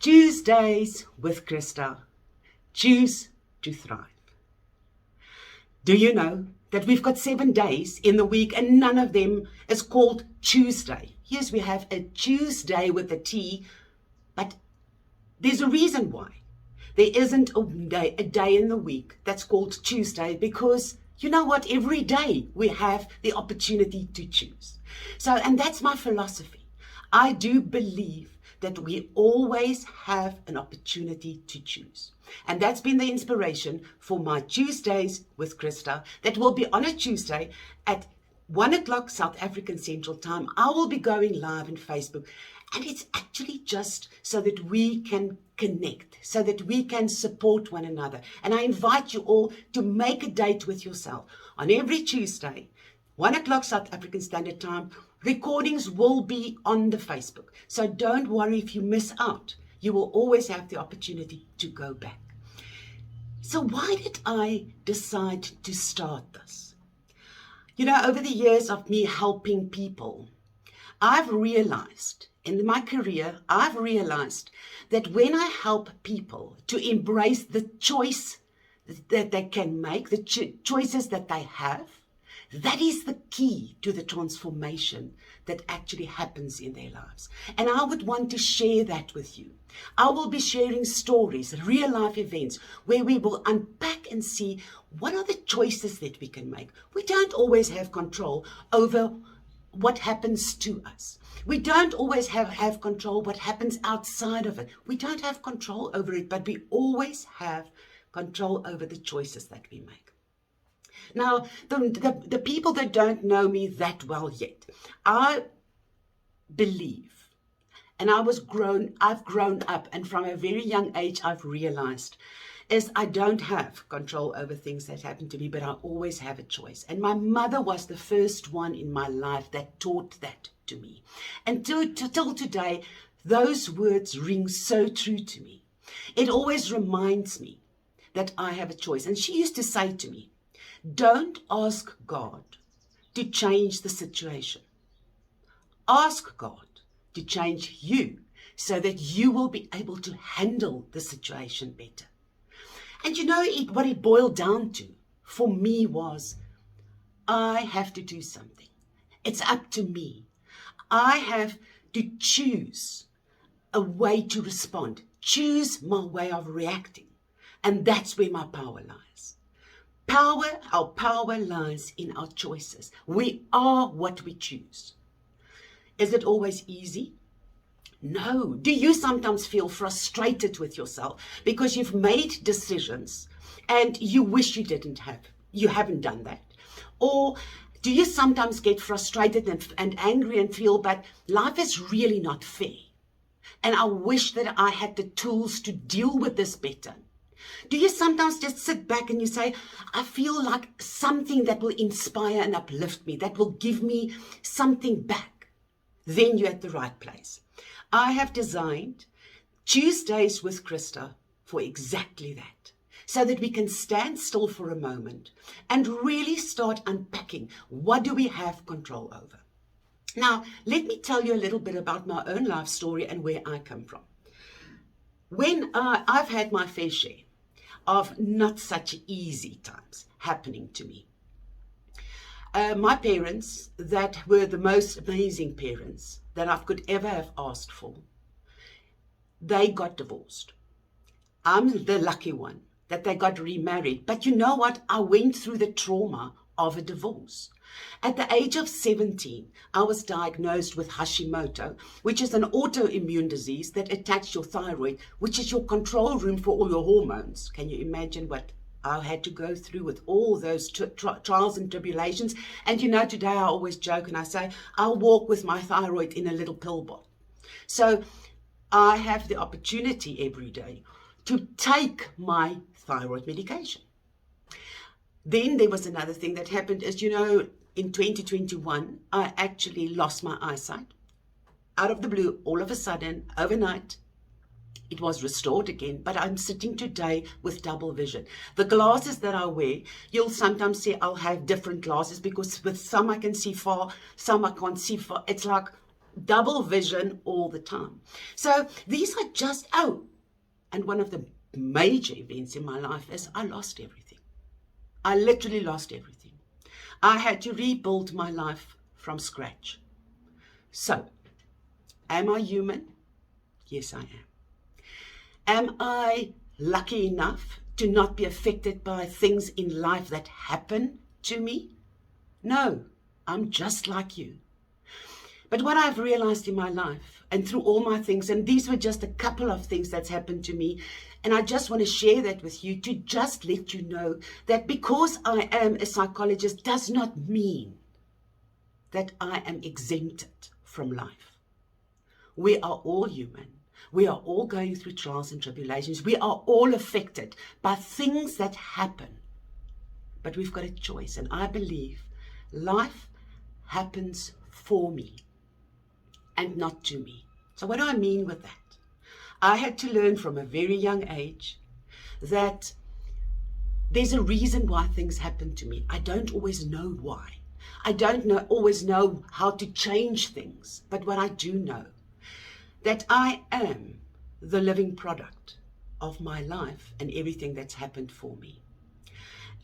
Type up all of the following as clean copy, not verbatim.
Tuesdays with Christa. Choose to thrive. Do you know that we've got 7 days in the week and none of them is called Tuesday? Yes, we have a Tuesday with a T, but there's a reason why. There isn't a day in the week that's called Tuesday, because you know what? Every day we have the opportunity to choose. And that's my philosophy. I do believe that we always have an opportunity to choose. And that's been the inspiration for my Tuesdays with Christa that will be on a Tuesday at 1 o'clock South African Central Time. I will be going live on Facebook. And it's actually just so that we can connect, so that we can support one another. And I invite you all to make a date with yourself. On every Tuesday, 1 o'clock South African Standard Time, recordings will be on the Facebook. So don't worry if you miss out. You will always have the opportunity to go back. So why did I decide to start this? You know, over the years of me helping people, I've realized in my career, I've realized that when I help people to embrace the choice that they can make, the choices that they have, that is the key to the transformation that actually happens in their lives. And I would want to share that with you. I will be sharing stories, real life events, where we will unpack and see what are the choices that we can make. We don't always have control over what happens to us. We don't always have control what happens outside of it. We don't have control over it, but we always have control over the choices that we make. Now, the people that don't know me that well yet, I believe, and I've grown up, and from a very young age I've realized, is I don't have control over things that happen to me, but I always have a choice. And my mother was the first one in my life that taught that to me. And till today, those words ring so true to me. It always reminds me that I have a choice. And she used to say to me, don't ask God to change the situation. Ask God to change you so that you will be able to handle the situation better. And you know, what it boiled down to for me was, I have to do something. It's up to me. I have to choose a way to respond, choose my way of reacting. And that's where my power lies. Our power lies in our choices. We are what we choose. Is it always easy? No. Do you sometimes feel frustrated with yourself because you've made decisions and you wish you haven't done that? Or do you sometimes get frustrated and angry and feel, but life is really not fair, and I wish that I had the tools to deal with this better? Do you sometimes just sit back and you say, I feel like something that will inspire and uplift me, that will give me something back? Then you're at the right place. I have designed Tuesdays with Christa for exactly that, so that we can stand still for a moment and really start unpacking what do we have control over. Now, let me tell you a little bit about my own life story and where I come from. When I've had my fair share of not such easy times happening to me. My parents, that were the most amazing parents that I could ever have asked for, they got divorced. I'm the lucky one that they got remarried. But you know what? I went through the trauma of a divorce. At the age of 17, I was diagnosed with Hashimoto, which is an autoimmune disease that attacks your thyroid, which is your control room for all your hormones. Can you imagine what I had to go through with all those trials and tribulations? And you know, today I always joke and I say, I'll walk with my thyroid in a little pill bottle. So I have the opportunity every day to take my thyroid medication. Then there was another thing that happened, as you know, in 2021, I actually lost my eyesight. Out of the blue, all of a sudden, overnight, it was restored again, but I'm sitting today with double vision. The glasses that I wear, you'll sometimes see I'll have different glasses because with some I can see far, some I can't see far. It's like, double vision all the time. So these are just, and one of the major events in my life is I lost everything. I literally lost everything. I had to rebuild my life from scratch. So, am I human? Yes, I am. Am I lucky enough to not be affected by things in life that happen to me? No, I'm just like you. But what I've realized in my life and through all my things, and these were just a couple of things that's happened to me, and I just want to share that with you to just let you know that because I am a psychologist does not mean that I am exempted from life. We are all human. We are all going through trials and tribulations. We are all affected by things that happen. But we've got a choice, and I believe life happens for me and not to me. So what do I mean with that? I had to learn from a very young age that there's a reason why things happen to me. I don't always know why. I don't always know how to change things. But what I do know, that I am the living product of my life and everything that's happened for me.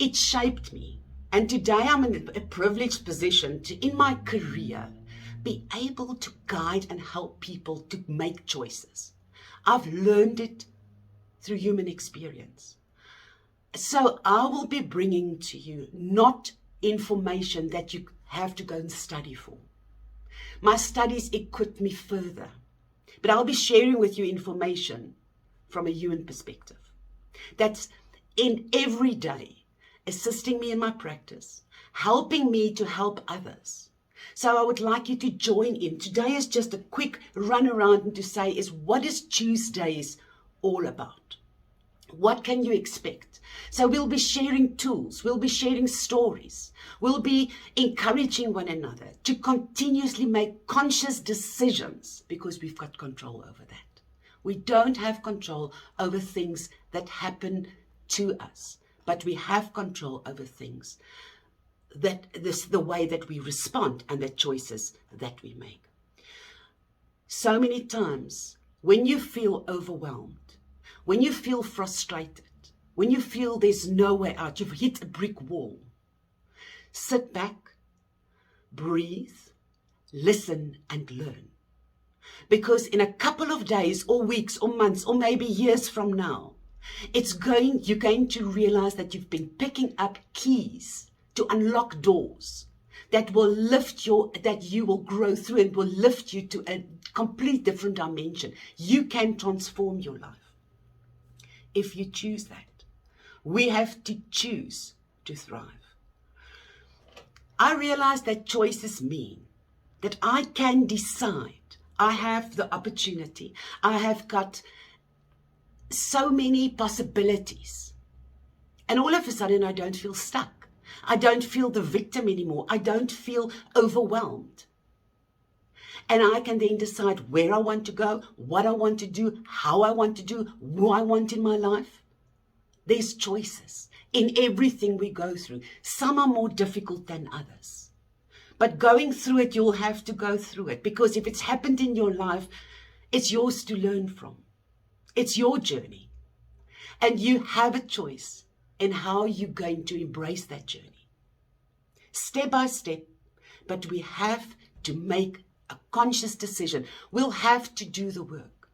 It shaped me. And today I'm in a privileged position to, in my career, be able to guide and help people to make choices. I've learned it through human experience. So I will be bringing to you not information that you have to go and study for. My studies equip me further. But I'll be sharing with you information from a human perspective. That's in every day, assisting me in my practice, helping me to help others. So I would like you to join in. Today is just a quick run around and to say is what is Tuesdays all about? What can you expect? So we'll be sharing tools, we'll be sharing stories, we'll be encouraging one another to continuously make conscious decisions because we've got control over that. We don't have control over things that happen to us, but we have control over things the way that we respond and the choices that we make. So many times when you feel overwhelmed, when you feel frustrated, when you feel there's no way out, you've hit a brick wall, sit back, breathe, listen and learn. Because in a couple of days or weeks or months or maybe years from now, you're going to realize that you've been picking up keys to unlock doors that you will grow through and will lift you to a complete different dimension. You can transform your life if you choose that. We have to choose to thrive. I realize that choices mean that I can decide. I have the opportunity. I have got so many possibilities. And all of a sudden, I don't feel stuck. I don't feel the victim anymore. I don't feel overwhelmed. And I can then decide where I want to go, what I want to do, how I want to do, who I want in my life. There's choices in everything we go through. Some are more difficult than others. But going through it, you'll have to go through it. Because if it's happened in your life, it's yours to learn from. It's your journey. And you have a choice in how you're going to embrace that journey. Step by step. But we have to make a conscious decision. We'll have to do the work.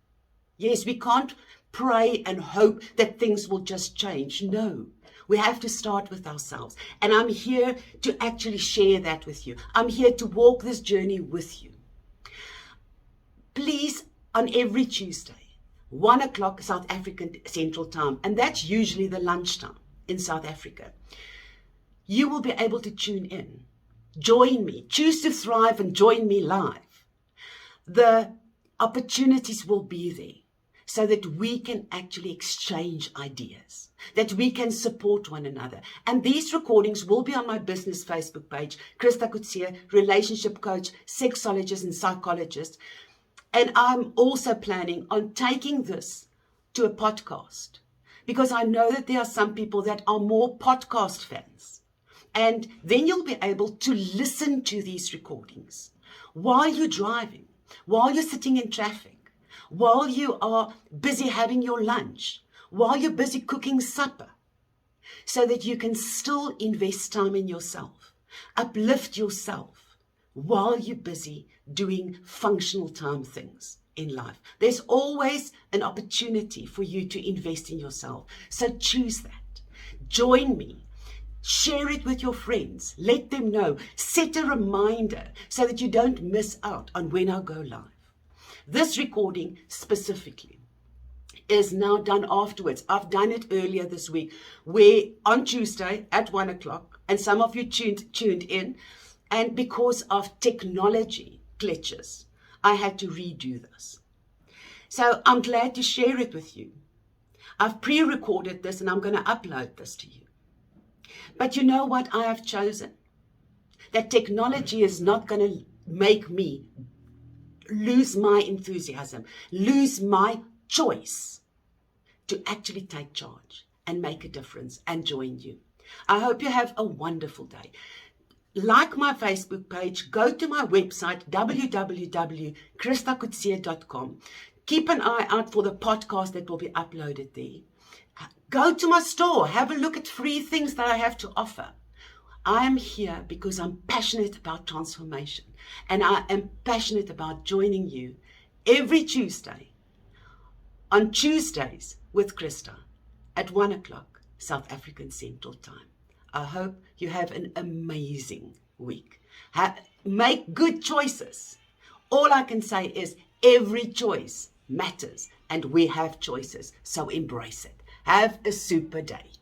Yes, we can't pray and hope that things will just change. No, we have to start with ourselves. And I'm here to actually share that with you. I'm here to walk this journey with you. Please, on every Tuesday, 1 o'clock South African Central Time, and that's usually the lunchtime in South Africa, you will be able to tune in. Join me. Choose to thrive and join me live. The opportunities will be there so that we can actually exchange ideas, that we can support one another. And these recordings will be on my business Facebook page, Christa, relationship coach, sexologist and psychologist. And I'm also planning on taking this to a podcast because I know that there are some people that are more podcast fans. And then you'll be able to listen to these recordings while you're driving, while you're sitting in traffic, while you are busy having your lunch, while you're busy cooking supper, so that you can still invest time in yourself, uplift yourself, while you're busy doing functional time things in life. There's always an opportunity for you to invest in yourself. So choose that. Join me. Share it with your friends. Let them know. Set a reminder so that you don't miss out on when I go live. This recording specifically is now done afterwards. I've done it earlier this week, where on Tuesday at 1 o'clock, and some of you tuned in, and because of technology glitches, I had to redo this. So I'm glad to share it with you. I've pre-recorded this and I'm going to upload this to you. But you know what I have chosen? That technology is not going to make me lose my enthusiasm, lose my choice to actually take charge and make a difference and join you. I hope you have a wonderful day. Like my Facebook page, go to my website, www.christakutsia.com. Keep an eye out for the podcast that will be uploaded there. Go to my store, have a look at free things that I have to offer. I am here because I'm passionate about transformation, and I am passionate about joining you every Tuesday, on Tuesdays with Christa at 1 o'clock South African Central Time. I hope you have an amazing week. Make good choices. All I can say is every choice matters, and we have choices, so embrace it. Have a super day.